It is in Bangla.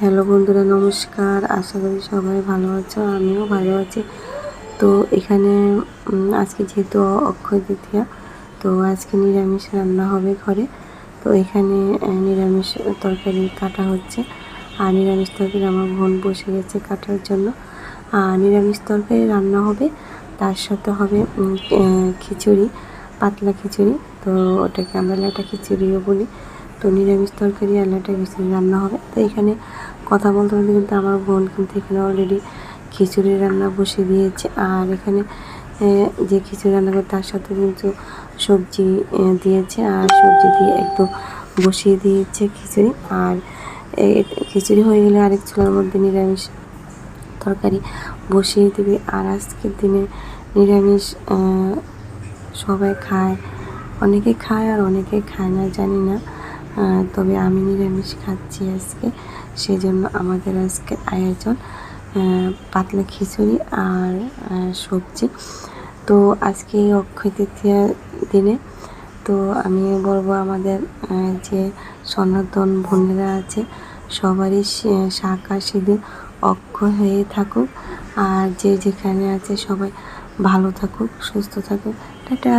হ্যালো বন্ধুরা, নমস্কার। আশা করি সবাই ভালো আছো, আমিও ভালো আছি। তো এখানে আজকে যেহেতু অক্ষয় তৃতীয়া, তো আজকে নিরামিষ রান্না হবে ঘরে। তো এখানে নিরামিষ তরকারি কাটা হচ্ছে, আর নিরামিষ তরকারি আমার বোন বসে গেছে কাটার জন্য। আর নিরামিষ তরকারি রান্না হবে, তার সাথে হবে খিচুড়ি, পাতলা খিচুড়ি। তো ওটাকে আমরা ল্যাটা খিচুড়িও বলি। তো নিরামিষ তরকারি আর ল্যাটা খিচুড়ি রান্না হবে। তো এখানে কথা বলতে বলতে কিন্তু আমার বোন কিন্তু এখানে অলরেডি খিচুড়ি রান্না বসিয়ে দিয়েছে। আর এখানে যে খিচুড়ি রান্না করে তার সাথে কিন্তু সবজি দিয়েছে, আর সবজি দিয়ে একটু বসিয়ে দিয়েছে খিচুড়ি। আর খিচুড়ি হয়ে গেলে আরেক চুলার মধ্যে নিরামিষ তরকারি বসিয়ে দেবে। আর আজকের দিনে নিরামিষ সবাই খায়, অনেকে খায় আর অনেকে খায় না, জানি না। তবে আমি নিরামিষ খাচ্ছি আজকে, সেই জন্য আমাদের আজকে আয়োজন পাতলা খিচুড়ি আর সবজি। তো আজকে অক্ষয় তৃতীয়ার দিনে তো আমি বলবো আমাদের যে সনাতন বোনেরা আছে সবারই শাঁখা সিঁদুর অক্ষয় হয়ে থাকুক, আর যে যেখানে আছে সবাই ভালো থাকুক, সুস্থ থাকুক। টাটা।